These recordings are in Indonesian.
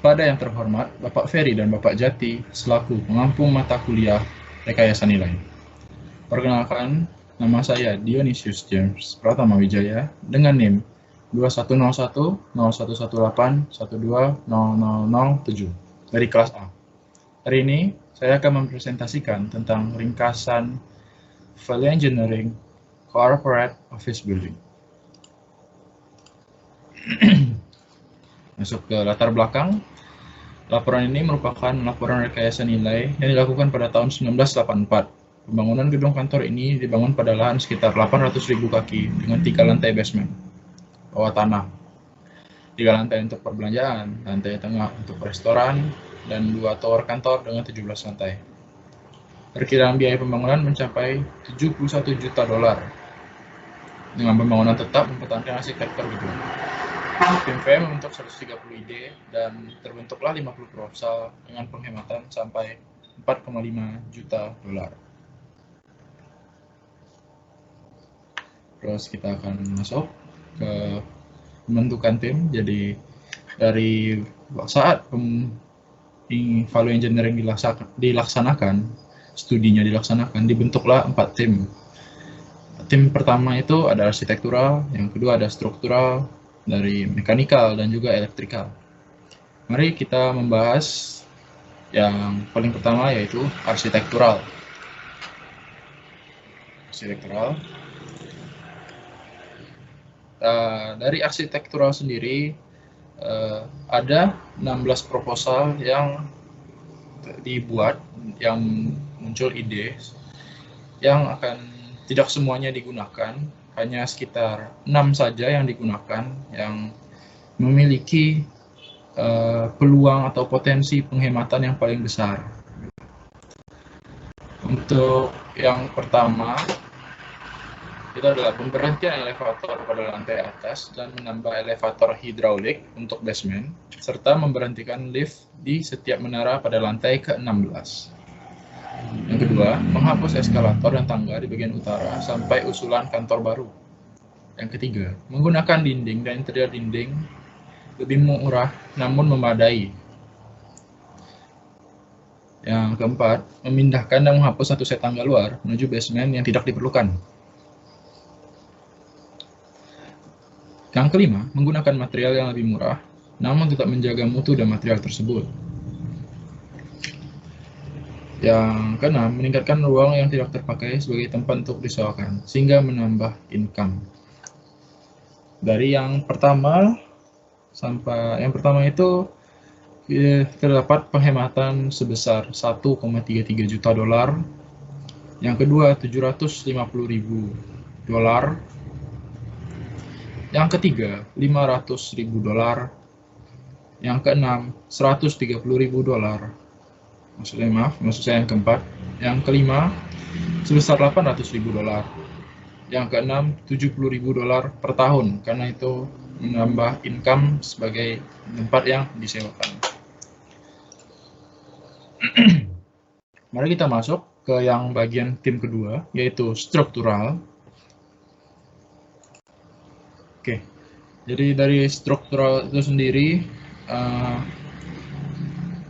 Kepada yang terhormat Bapak Ferry dan Bapak Jati selaku pengampung mata kuliah rekayasa nilai. Perkenalkan, nama saya Dionysius James Pratama Wijaya dengan NIM 2101-0118-120007 dari kelas A. Hari ini saya akan mempresentasikan tentang ringkasan Value Engineering Corporate Office Building. Masuk ke latar belakang. Laporan ini merupakan laporan rekayasa nilai yang dilakukan pada tahun 1984. Pembangunan gedung kantor ini dibangun pada lahan sekitar 800.000 kaki dengan 3 lantai basement, bawah tanah, 3 lantai untuk perbelanjaan, lantai tengah untuk restoran, dan 2 tower kantor dengan 17 lantai. Perkiraan biaya pembangunan mencapai $71 juta dengan pembangunan tetap mempertahankan arsitektur gedung. Tim V membentuk 130 ide dan terbentuklah 50 proposal dengan penghematan sampai $4,5 juta. Terus kita akan masuk ke pembentukan tim. Jadi dari saat value engineering dilaksanakan, studinya dilaksanakan, dibentuklah 4 tim. Tim pertama itu ada arsitektural, yang kedua ada struktural, dari mekanikal dan juga elektrikal. Mari kita membahas yang paling pertama, yaitu arsitektural. Dari arsitektural sendiri ada 16 proposal yang dibuat, yang muncul ide, yang akan tidak semuanya digunakan. Hanya sekitar 6 saja yang digunakan, yang memiliki peluang atau potensi penghematan yang paling besar. Untuk yang pertama, itu adalah pemberhentian elevator pada lantai atas dan menambah elevator hidraulik untuk basement, serta memberhentikan lift di setiap menara pada lantai ke-16. Yang kedua, menghapus eskalator dan tangga di bagian utara sampai usulan kantor baru. Yang ketiga, menggunakan dinding dan interior dinding lebih murah namun memadai. Yang keempat, memindahkan dan menghapus 1 set tangga luar menuju basement yang tidak diperlukan. Yang kelima, menggunakan material yang lebih murah namun tetap menjaga mutu dan material tersebut. Yang keenam, meningkatkan ruang yang tidak terpakai sebagai tempat untuk disewakan, sehingga menambah income. Dari yang pertama sampai yang pertama itu terdapat penghematan sebesar $1,33 juta. Yang kedua, $750.000. Yang ketiga, $500.000. Yang keenam, $130.000. Maksud saya yang keempat. Yang kelima, sebesar $800.000. Yang keenam, $70.000 per tahun, karena itu menambah income sebagai tempat yang disewakan. Mari kita masuk ke yang bagian tim kedua, yaitu struktural. Oke, jadi dari struktural itu sendiri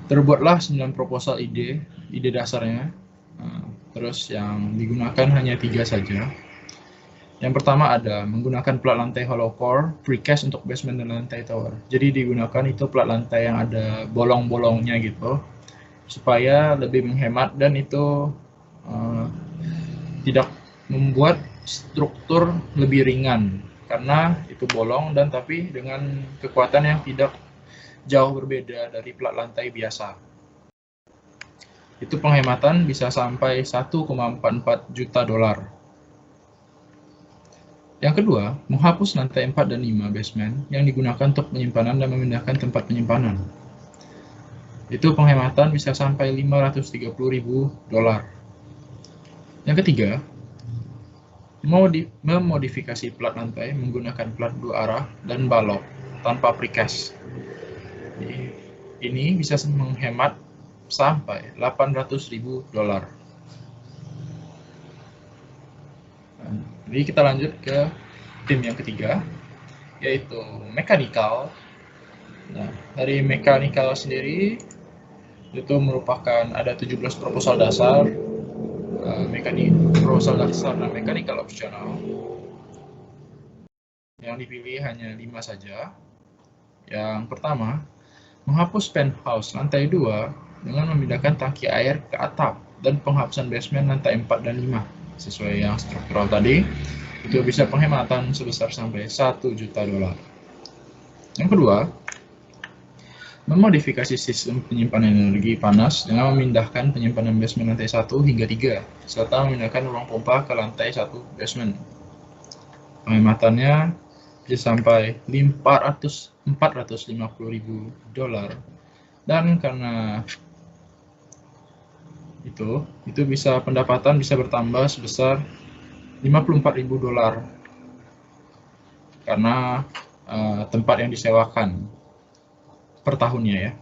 terbuatlah 9 proposal ide dasarnya. Terus yang digunakan hanya 3 saja. Yang pertama ada menggunakan plat lantai hollow core precast untuk basement dan lantai tower. Jadi digunakan itu plat lantai yang ada bolong-bolongnya gitu, supaya lebih menghemat dan itu tidak membuat struktur lebih ringan, karena itu bolong dan tapi dengan kekuatan yang tidak jauh berbeda dari plat lantai biasa. Itu penghematan bisa sampai $1,44 juta. Yang kedua, menghapus lantai 4 dan 5 basement yang digunakan untuk penyimpanan dan memindahkan tempat penyimpanan. Itu penghematan bisa sampai $530.000. Yang ketiga, memodifikasi plat lantai menggunakan plat 2 arah dan balok tanpa precast. Ini bisa menghemat sampai $800.000. Jadi kita lanjut ke tim yang ketiga, yaitu mekanikal. Nah, dari mekanikal sendiri itu merupakan ada 17 proposal dasar, proposal dasar dan mekanikal opsional. Yang dipilih hanya 5 saja. Yang pertama, menghapus penthouse lantai 2 dengan memindahkan tangki air ke atap dan penghapusan basement lantai 4 dan 5. Sesuai yang struktural tadi, itu bisa penghematan sebesar sampai 1 juta dolar. Yang kedua, memodifikasi sistem penyimpanan energi panas dengan memindahkan penyimpanan basement lantai 1 hingga 3, serta memindahkan ruang pompa ke lantai 1 basement. Penghematannya bisa sampai 450.000 dolar, dan karena itu bisa pendapatan bisa bertambah sebesar 54.000 dolar karena tempat yang disewakan per tahunnya ya.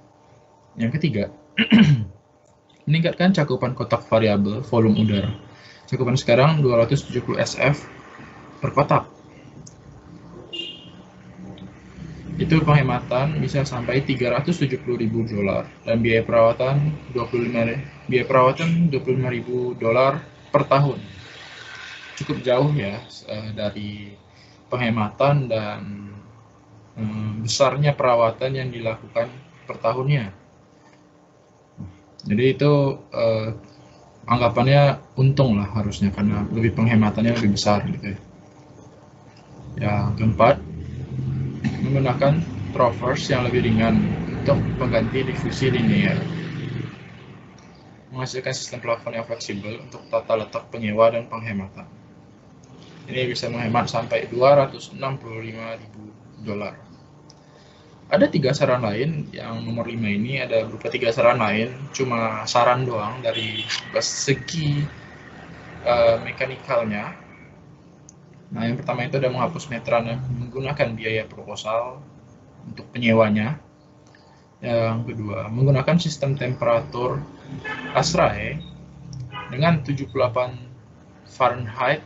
Yang ketiga, meningkatkan cakupan kotak variabel volume udara. Cakupan sekarang 270 SF per kotak. Itu penghematan bisa sampai 370.000 dolar dan biaya perawatan 25.000 dolar per tahun. Cukup jauh ya dari penghematan dan besarnya perawatan yang dilakukan per tahunnya. Jadi itu anggapannya untung lah harusnya karena lebih penghematannya lebih besar gitu ya. Yang keempat, menggunakan throwers yang lebih ringan untuk pengganti difusi linier. Menghasilkan sistem plafon yang fleksibel untuk tata letak penyewa dan penghematan. Ini bisa menghemat sampai 265.000 dolar. Ada 3 saran lain, yang nomor 5 ini ada berupa 3 saran lain, cuma saran doang dari segi mekanikalnya. Nah, yang pertama itu ada menghapus meteran menggunakan biaya proposal untuk penyewanya. Yang kedua, menggunakan sistem temperatur ASRAE dengan 78 Fahrenheit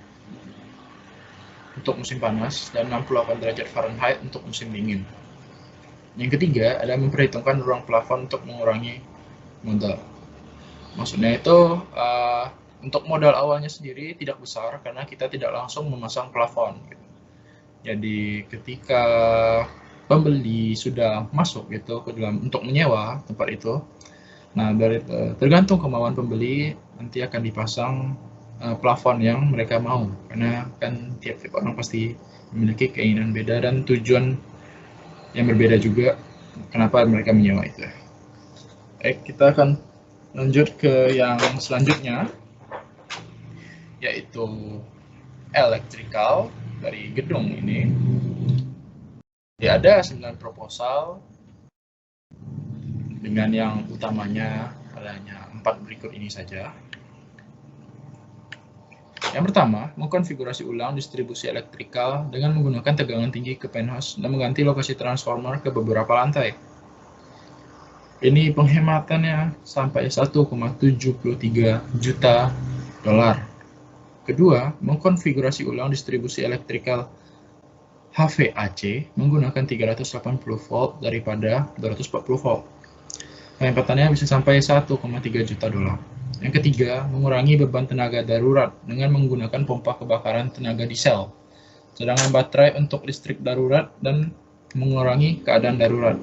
untuk musim panas dan 68 derajat Fahrenheit untuk musim dingin. Yang ketiga, ada memperhitungkan ruang plafon untuk mengurangi modal. Maksudnya itu untuk modal awalnya sendiri tidak besar karena kita tidak langsung memasang plafon. Jadi ketika pembeli sudah masuk gitu ke dalam untuk menyewa tempat itu, nah dari tergantung kemauan pembeli nanti akan dipasang plafon yang mereka mau, karena kan tiap-tiap orang pasti memiliki keinginan beda dan tujuan yang berbeda juga kenapa mereka menyewa itu. Kita akan lanjut ke yang selanjutnya, yaitu elektrikal dari gedung ini. Jadi ada 9 proposal dengan yang utamanya hanya 4 berikut ini saja. Yang pertama, mengkonfigurasi ulang distribusi elektrikal dengan menggunakan tegangan tinggi ke penthouse dan mengganti lokasi transformer ke beberapa lantai. Ini penghematannya sampai 1,73 juta dolar. Kedua, mengkonfigurasi ulang distribusi elektrikal HVAC menggunakan 380 volt daripada 240 volt. Penghematannya bisa sampai 1,3 juta dolar. Yang ketiga, mengurangi beban tenaga darurat dengan menggunakan pompa kebakaran tenaga diesel, cadangan baterai untuk listrik darurat, dan mengurangi keadaan darurat.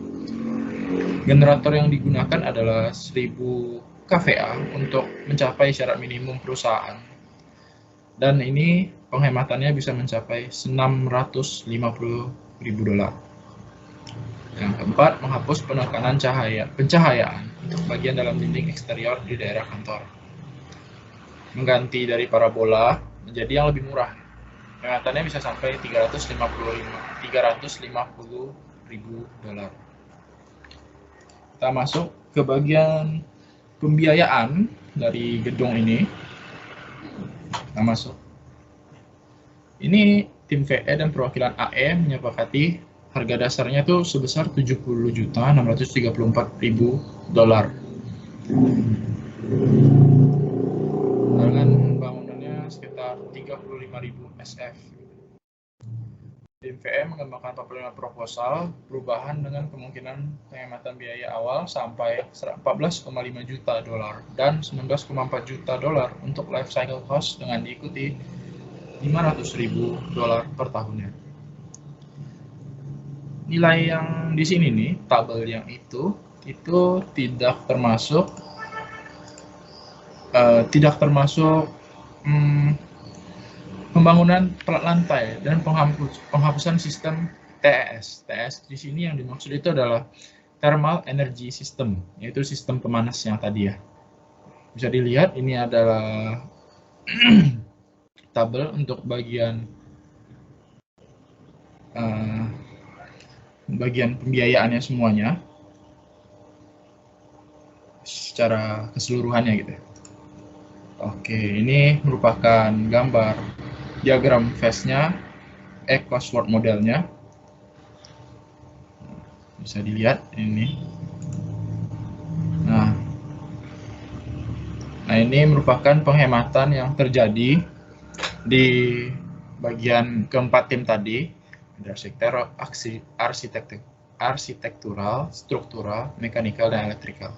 Generator yang digunakan adalah 1000 kVA untuk mencapai syarat minimum perusahaan. Dan ini penghematannya bisa mencapai 650.000 dolar. Yang keempat, menghapus penekanan pencahayaan untuk bagian dalam dinding eksterior di daerah kantor. Mengganti dari parabola menjadi yang lebih murah. Penghematannya bisa sampai 350.000 dolar. Kita masuk ke bagian pembiayaan dari gedung ini. Kita masuk. Ini tim VE dan perwakilan AE menyepakati harga dasarnya itu sebesar 70.634.000 dolar. Dengan bangunannya sekitar 35.000 SF. Tim VE mengembangkan 45 proposal perubahan dengan kemungkinan penghematan biaya awal sampai 14,5 juta dolar dan 19,4 juta dolar untuk life cycle cost dengan diikuti 500.000 dolar per tahunnya. Nilai yang di sini nih, tabel yang itu tidak termasuk pembangunan plat lantai dan penghapusan sistem TES. TES di sini yang dimaksud itu adalah Thermal Energy System, yaitu sistem pemanas yang tadi ya. Bisa dilihat ini adalah tabel untuk bagian pembiayaannya semuanya secara keseluruhannya gitu. Oke, ini merupakan gambar diagram phase-nya, Cosworth modelnya. Bisa dilihat ini. Nah, ini merupakan penghematan yang terjadi di bagian keempat tim tadi. Ada sektor arsitektural, struktural, mekanikal, dan elektrikal.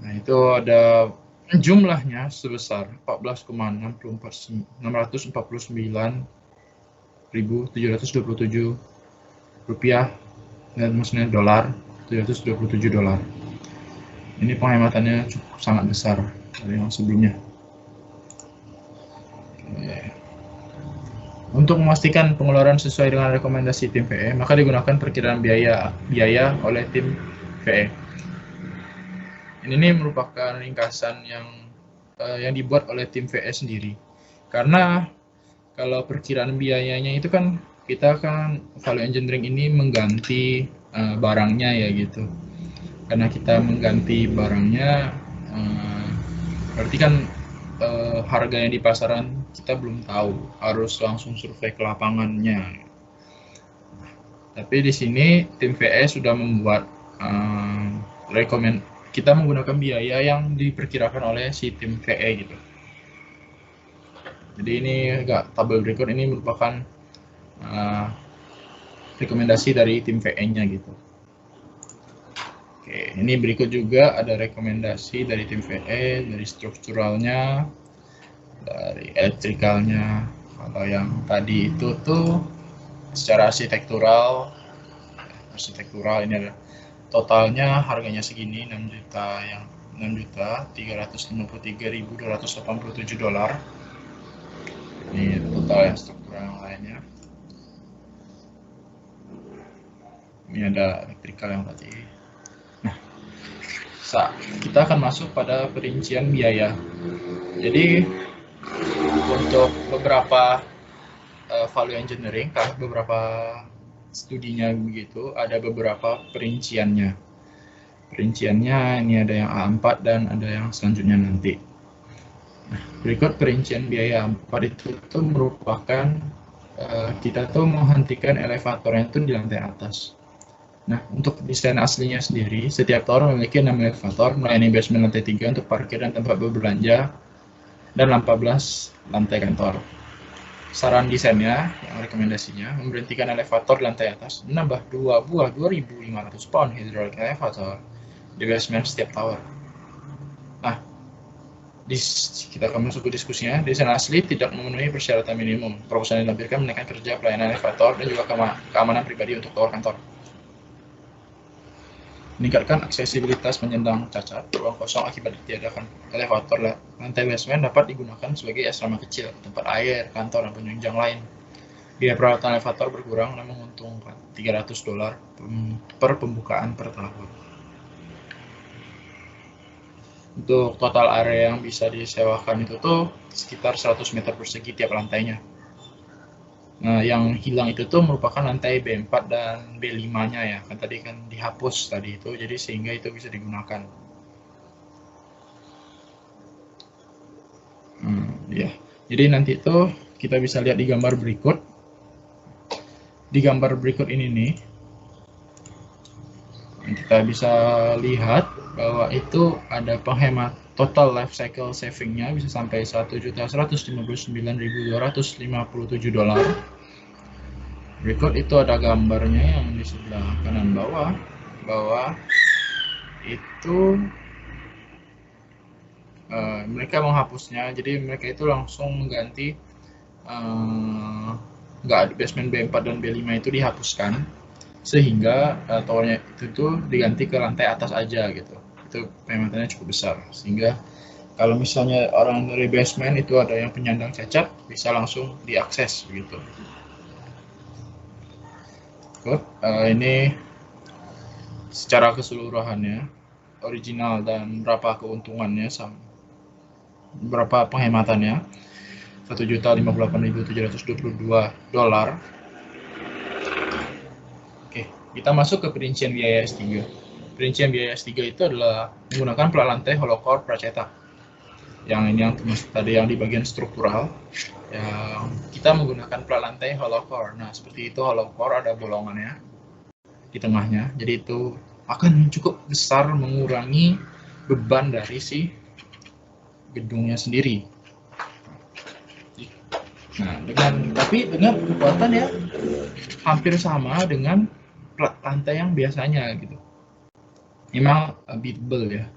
Nah, itu ada jumlahnya sebesar 14,649.727 rupiah dan maksudnya dolar, 727 dolar. Ini penghematannya cukup sangat besar dari yang sebelumnya. Oke. Untuk memastikan pengeluaran sesuai dengan rekomendasi tim VE, maka digunakan perkiraan biaya oleh tim VE. Ini merupakan ringkasan yang dibuat oleh tim VE sendiri. Karena kalau perkiraan biayanya itu kan kita kan value engineering ini mengganti barangnya ya gitu. Karena kita mengganti barangnya, berarti kan harganya di pasaran kita belum tahu, harus langsung survei ke lapangannya. Tapi di sini tim VE sudah membuat kita menggunakan biaya yang diperkirakan oleh si tim VE gitu. Jadi ini tabel berikut ini merupakan rekomendasi dari tim VE-nya gitu. Oke, ini berikut juga ada rekomendasi dari tim VE, dari strukturalnya, dari elektrikalnya. Kalau yang tadi itu tuh secara arsitektural ini ada totalnya harganya segini, 6.353.287 dolar. Ini total yang struktural yang lainnya. Ini ada elektrikal yang tadi. Nah, kita akan masuk pada perincian biaya. Jadi untuk beberapa value engineering, beberapa studinya begitu, ada beberapa perinciannya. Perinciannya ini ada yang A4 dan ada yang selanjutnya nanti. Nah, berikut perincian biaya A4 itu merupakan kita tuh menghentikan elevatornya itu di lantai atas. Nah, untuk desain aslinya sendiri, setiap tower memiliki 6 elevator, melayani basement lantai 3 untuk parkir dan tempat berbelanja, dan 14 lantai kantor. Saran desainnya, yang rekomendasinya, memberhentikan elevator di lantai atas, menambah 2 buah 2.500 pound hydraulic elevator di basement setiap tower. Nah, kita akan masuk ke diskusinya. Desain asli tidak memenuhi persyaratan minimum. Proposal yang dilampirkan menaikkan kerja pelayanan elevator dan juga keamanan pribadi untuk tower kantor. Meningkatkan aksesibilitas penyandang cacat, ruang kosong akibat ditiadakan elevator lantai basement dapat digunakan sebagai asrama kecil, tempat air, kantor, dan penunjang lain. Biaya perawatan elevator berkurang dan menguntungkan $300 per pembukaan per tahun. Untuk total area yang bisa disewakan itu tuh sekitar 100 meter persegi tiap lantainya. Nah, yang hilang itu tuh merupakan lantai B4 dan B5-nya ya. Kan tadi kan dihapus tadi itu, jadi sehingga itu bisa digunakan. Ya. Jadi nanti itu kita bisa lihat di gambar berikut. Di gambar berikut ini nih, kita bisa lihat bahwa itu ada penghemat total life cycle saving-nya bisa sampai $1.159.257. Berikut itu ada gambarnya yang di sebelah kanan bawah. Itu mereka menghapusnya, jadi mereka itu langsung mengganti, nggak basement B4 dan B5 itu dihapuskan, sehingga towernya itu tuh diganti ke lantai atas aja gitu. Itu penghematannya cukup besar, sehingga kalau misalnya orang dari basement itu ada yang penyandang cacat, bisa langsung diakses begitu. Ini secara keseluruhannya original dan berapa keuntungannya sama berapa penghematannya. $1.058.722. Oke, kita masuk ke perincian biaya S3. Perincian biaya S3 itu adalah menggunakan plat lantai hollow core pracetak. Yang ini yang tadi yang di bagian struktural, yang kita menggunakan plat lantai hollow core. Nah, seperti itu hollow core ada bolongannya di tengahnya. Jadi itu akan cukup besar mengurangi beban dari si gedungnya sendiri. Nah, tapi dengan kekuatan ya hampir sama dengan plat lantai yang biasanya gitu. Memang beatable ya.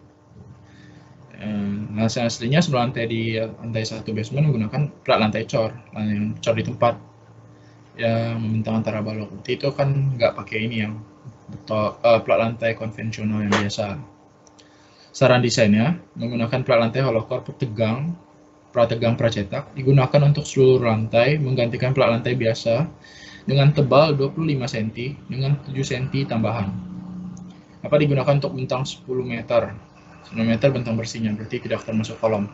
Nah, aslinya sebelum lantai di lantai 1 basement menggunakan plat lantai cor, yang cor di tempat yang membentang antara balok. Itu kan nggak pakai ini yang plat lantai konvensional yang biasa. Saran desainnya menggunakan plat lantai hollow core prategang pracetak digunakan untuk seluruh lantai, menggantikan plat lantai biasa dengan tebal 25 cm dengan 7 cm tambahan. Apa digunakan untuk bentang 10 meter. 10 meter bentang bersihnya, berarti tidak termasuk kolom.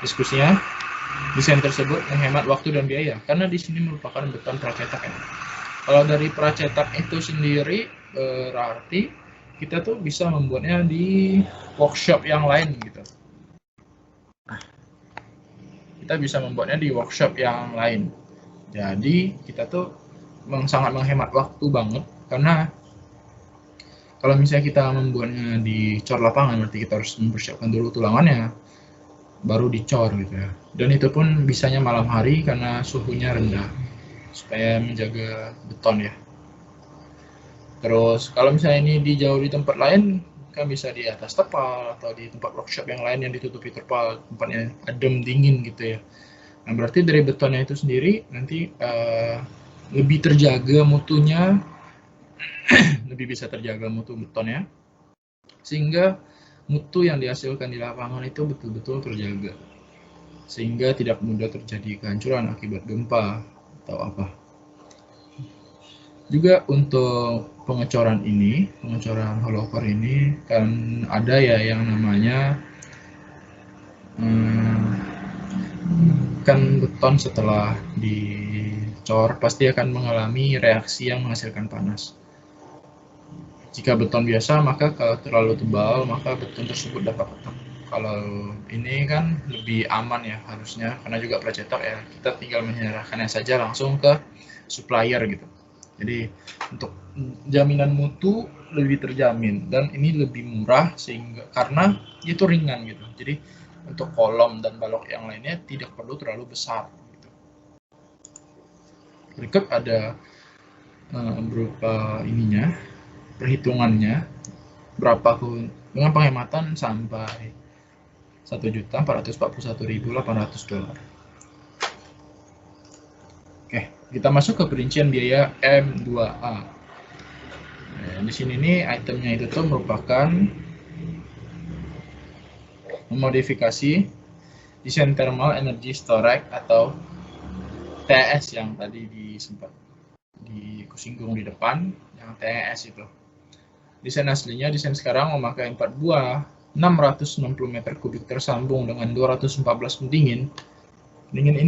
Diskusinya, desain tersebut menghemat waktu dan biaya, karena di sini merupakan beton pracetak ya. Kalau dari pracetak itu sendiri, berarti kita tuh bisa membuatnya di workshop yang lain gitu. Kita bisa membuatnya di workshop yang lain. Jadi kita tuh sangat menghemat waktu banget, karena kalau misalnya kita membuatnya di cor lapangan, berarti kita harus mempersiapkan dulu tulangannya, baru dicor gitu ya. Dan itu pun bisanya malam hari karena suhunya rendah, supaya menjaga beton ya. Terus kalau misalnya ini dijauh di tempat lain, kan bisa di atas terpal atau di tempat workshop yang lain yang ditutupi terpal, tempatnya adem dingin gitu ya. Nah, berarti dari betonnya itu sendiri nanti lebih terjaga mutunya, lebih bisa terjaga mutu betonnya, sehingga mutu yang dihasilkan di lapangan itu betul-betul terjaga, sehingga tidak mudah terjadi kehancuran akibat gempa atau apa. Juga untuk pengecoran hollow core ini kan ada ya yang namanya kan beton setelah dicor pasti akan mengalami reaksi yang menghasilkan panas. Jika beton biasa, maka kalau terlalu tebal, maka beton tersebut dapat retak. Kalau ini kan lebih aman ya harusnya, karena juga pracetak ya, kita tinggal menyerahkannya saja langsung ke supplier gitu. Jadi untuk jaminan mutu lebih terjamin, dan ini lebih murah sehingga karena itu ringan gitu. Jadi untuk kolom dan balok yang lainnya tidak perlu terlalu besar gitu. Berikut ada berupa ininya, perhitungannya berapa dengan penghematan sampai $1.441.800. Oke, kita masuk ke perincian biaya M2A. Nah, di sini nih itemnya itu tuh merupakan memodifikasi desain thermal energy storage atau TES yang tadi sempat disinggung di depan, yang TES itu. Desain aslinya, desain sekarang memakai 4 buah 660 meter kubik tersambung dengan 214 pendingin. Pendingin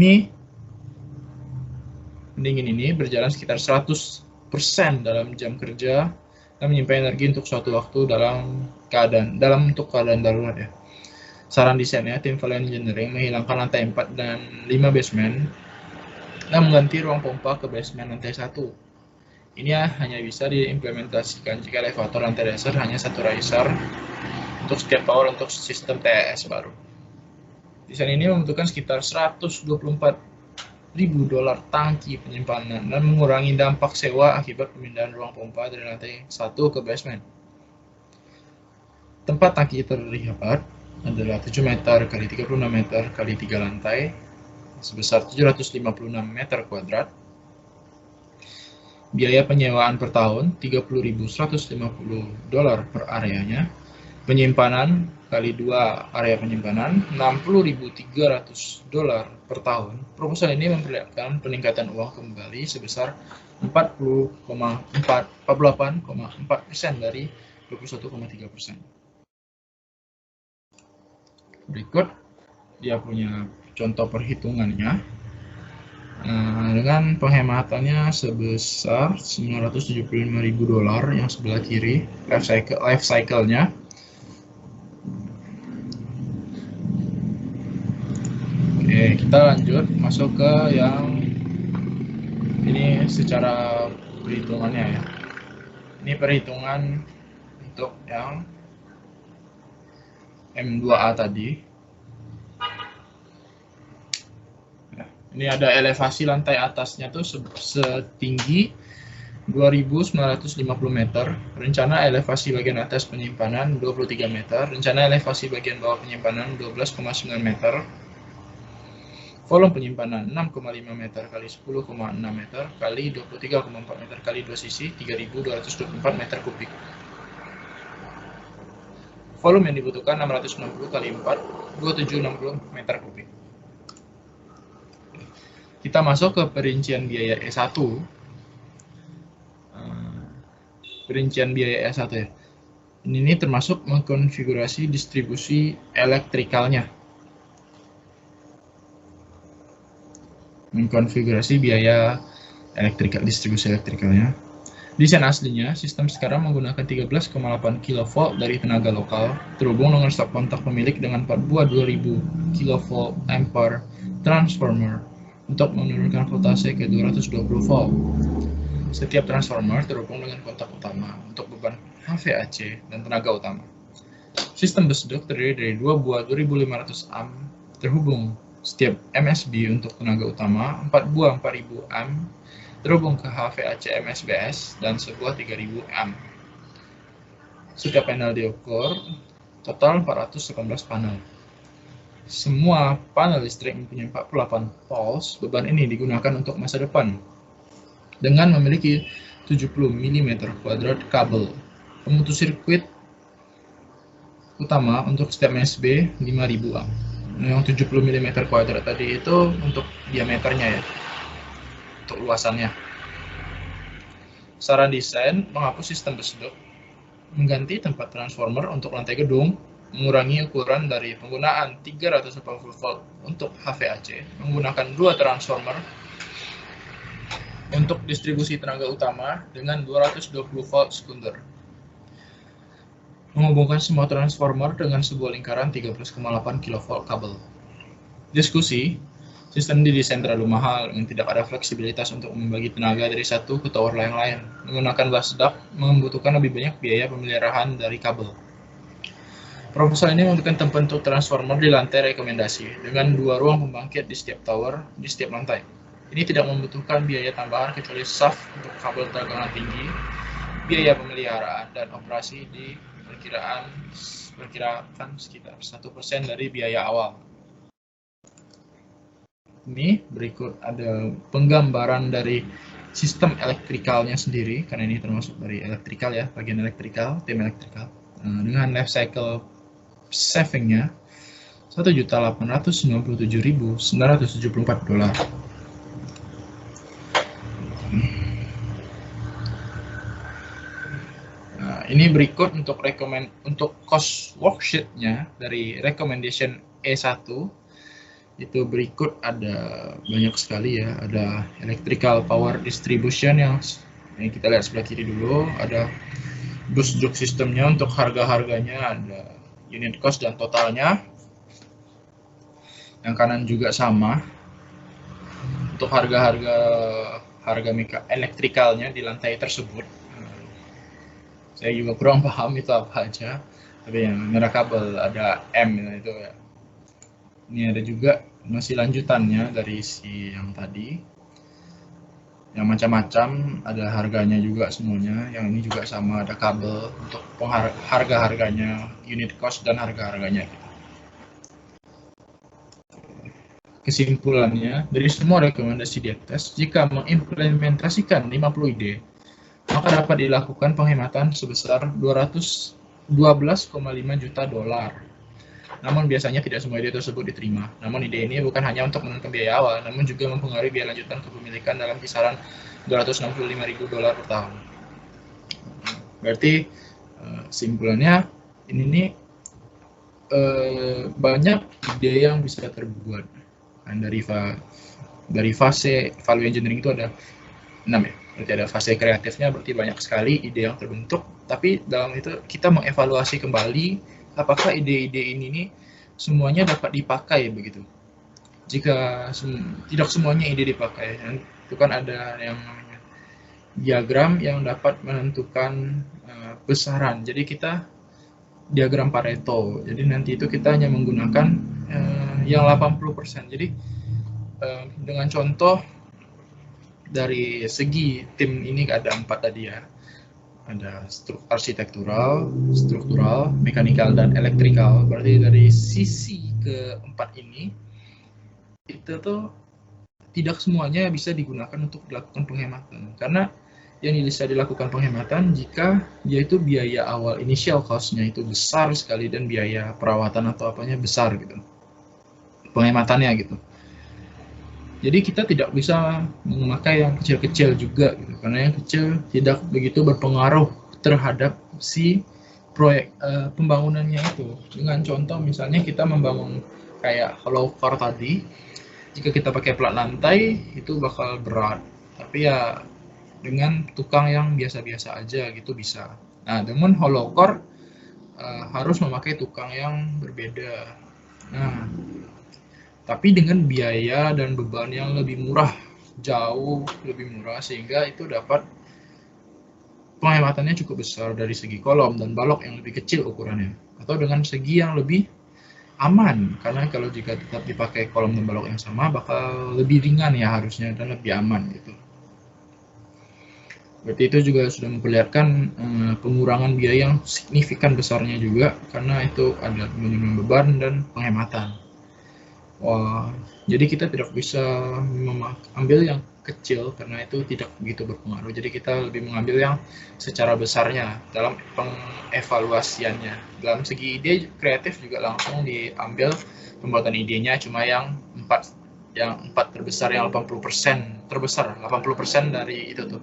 ini berjalan sekitar 100% dalam jam kerja dan menyimpan energi untuk suatu waktu dalam keadaan darurat ya. Saran desainnya, tim Valiant Engineering menghilangkan lantai 4 dan 5 basement dan mengganti ruang pompa ke basement lantai 1. Ini hanya bisa diimplementasikan jika elevator lantai dasar hanya satu riser untuk setiap tower untuk sistem TES baru. Desain ini membutuhkan sekitar 124 $100.000 tangki penyimpanan dan mengurangi dampak sewa akibat pemindahan ruang pompa dari lantai 1 ke basement. Tempat tangki terlihat adalah 7 meter x 36 meter x 3 lantai sebesar 756 meter kuadrat. Biaya penyewaan per tahun $30.150 per areanya. Penyimpanan kali 2 area penyimpanan $60.300 per tahun. Proposal ini memperlihatkan peningkatan uang kembali sebesar 48,4% dari 21,3%. Berikut dia punya contoh perhitungannya. Dengan penghematannya sebesar $975.000 yang sebelah kiri, life cycle-nya. Oke, kita lanjut masuk ke yang ini secara perhitungannya ya. Ini perhitungan untuk yang M2A tadi. Nah, ini ada elevasi lantai atasnya tuh setinggi 2.950 meter. Rencana elevasi bagian atas penyimpanan 23 meter. Rencana elevasi bagian bawah penyimpanan 12,9 meter. Volume penyimpanan 6,5 meter kali 10,6 meter kali 23,4 meter kali 2 sisi 3.224 meter kubik. Volume yang dibutuhkan 660 kali 4 2760 meter kubik. Kita masuk ke perincian biaya E1. Perincian biaya E1 ya. Ini termasuk mengkonfigurasi distribusi elektrikalnya. Mengkonfigurasi biaya distribusi elektrikalnya. Desain aslinya, sistem sekarang menggunakan 13,8 kV dari tenaga lokal, terhubung dengan stop kontak pemilik dengan 4 buah 2000 kV ampere transformer untuk menurunkan voltase ke 220 volt. Setiap transformer terhubung dengan kontak utama untuk beban HVAC dan tenaga utama. Sistem besuduk terdiri dari 2 buah 2500 amp terhubung setiap MSB untuk tenaga utama, 4 buah 4000 amp terhubung ke HVAC MSBS, dan sebuah 3000 amp. Setiap panel diukur, total 418 panel. Semua panel listrik mempunyai 48 poles. Beban ini digunakan untuk masa depan dengan memiliki 70 mm kuadrat kabel. Pemutus sirkuit utama untuk setiap MSB 5000 amp. Yang 70 mm kuadrat tadi itu untuk diameternya ya, untuk luasannya. Saran desain menghapus sistem besuduk, mengganti tempat transformer untuk lantai gedung, mengurangi ukuran dari penggunaan 380 volt untuk HVAC, menggunakan 2 transformer untuk distribusi tenaga utama dengan 220 volt sekunder. Menghubungkan semua transformer dengan sebuah lingkaran 13,8 kV kabel. Diskusi, sistem didesain terlalu mahal dan tidak ada fleksibilitas untuk membagi tenaga dari satu ke tower yang lain. Menggunakan bus duct membutuhkan lebih banyak biaya pemeliharaan dari kabel. Proposal ini membutuhkan tempat untuk transformer di lantai rekomendasi, dengan 2 ruang pembangkit di setiap tower, di setiap lantai. Ini tidak membutuhkan biaya tambahan kecuali shaft untuk kabel tegangan tinggi, biaya pemeliharaan, dan operasi diperkirakan sekitar 1% dari biaya awal. Ini berikut ada penggambaran dari sistem elektrikalnya sendiri, karena ini termasuk dari elektrikal ya, bagian elektrikal, tim elektrikal. Dengan life cycle savingnya $1.897.974. Ini berikut untuk cost worksheet-nya dari recommendation E1. Itu berikut ada banyak sekali ya, ada electrical power distribution yang kita lihat sebelah kiri dulu, ada bus juk sistemnya untuk harga-harganya, ada unit cost dan totalnya. Yang kanan juga sama untuk harga elektrikalnya di lantai tersebut. Saya juga kurang paham itu apa aja, tapi yang merah kabel ada M itu ya. Ini ada juga masih lanjutannya dari si yang tadi, yang macam-macam, ada harganya juga semuanya. Yang ini juga sama, ada kabel untuk harga-harganya, unit cost dan harga-harganya. Kesimpulannya, dari semua rekomendasi di atas, jika mengimplementasikan 50 ide, maka dapat dilakukan penghematan sebesar 212,5 juta dolar. Namun biasanya tidak semua ide tersebut diterima. Namun ide ini bukan hanya untuk menentukan biaya awal, namun juga mempengaruhi biaya lanjutan kepemilikan dalam kisaran 265.000 dolar per tahun. Berarti simpulannya ini nih banyak ide yang bisa terbuat. Dan dari fase value engineering itu ada 6 ya. Berarti ada fase kreatifnya, berarti banyak sekali ide yang terbentuk. Tapi dalam itu kita mengevaluasi kembali apakah ide-ide ini nih semuanya dapat dipakai begitu. Jika tidak semuanya ide dipakai, itu kan ada yang namanya diagram yang dapat menentukan besaran. Jadi kita diagram Pareto. Jadi nanti itu kita hanya menggunakan yang 80%. Jadi dengan contoh dari segi tim ini ada 4 tadi ya. Ada arsitektural, struktural, mekanikal, dan elektrikal. Berarti dari sisi keempat ini, itu tuh tidak semuanya bisa digunakan untuk dilakukan penghematan. Karena yang bisa dilakukan penghematan jika dia itu biaya awal initial cost-nya itu besar sekali dan biaya perawatan atau apanya besar gitu. Penghematannya gitu. Jadi kita tidak bisa memakai yang kecil-kecil juga gitu, karena yang kecil tidak begitu berpengaruh terhadap si proyek pembangunannya itu. Dengan contoh misalnya kita membangun kayak hollow core tadi, jika kita pakai plat lantai itu bakal berat, tapi ya dengan tukang yang biasa-biasa aja gitu bisa. Nah, dengan hollow core harus memakai tukang yang berbeda. Nah, tapi dengan biaya dan beban yang lebih murah, jauh lebih murah, sehingga itu dapat penghematannya cukup besar dari segi kolom dan balok yang lebih kecil ukurannya, atau dengan segi yang lebih aman, karena kalau jika tetap dipakai kolom dan balok yang sama bakal lebih ringan ya harusnya dan lebih aman gitu. Berarti itu juga sudah memperlihatkan pengurangan biaya yang signifikan besarnya juga, karena itu ada minimum beban dan penghematan. Wah, jadi kita tidak bisa mengambil yang kecil karena itu tidak begitu berpengaruh. Jadi kita lebih mengambil yang secara besarnya dalam pengevaluasiannya. Dalam segi ide kreatif juga langsung diambil pembuatan idenya, cuma yang empat terbesar, yang 80% terbesar, 80% dari itu tuh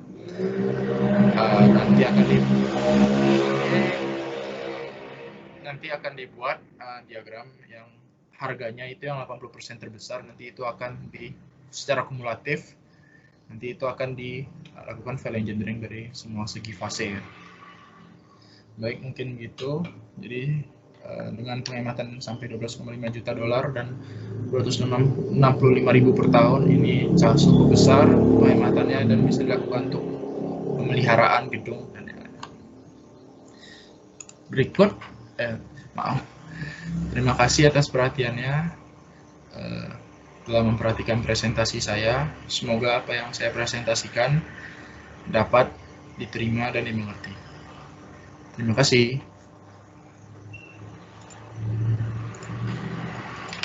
nanti akan dibuat diagram yang harganya itu yang 80% terbesar, nanti itu akan secara kumulatif, nanti itu akan dilakukan value engineering dari semua segi fase ya. Baik, mungkin gitu. Jadi dengan penghematan sampai 12,5 juta dolar dan 265.000 per tahun, ini cukup besar penghematannya dan bisa dilakukan untuk pemeliharaan gedung dan lain-lain. Berikut terima kasih atas perhatiannya telah memperhatikan presentasi saya. Semoga apa yang saya presentasikan dapat diterima dan dimengerti. Terima kasih.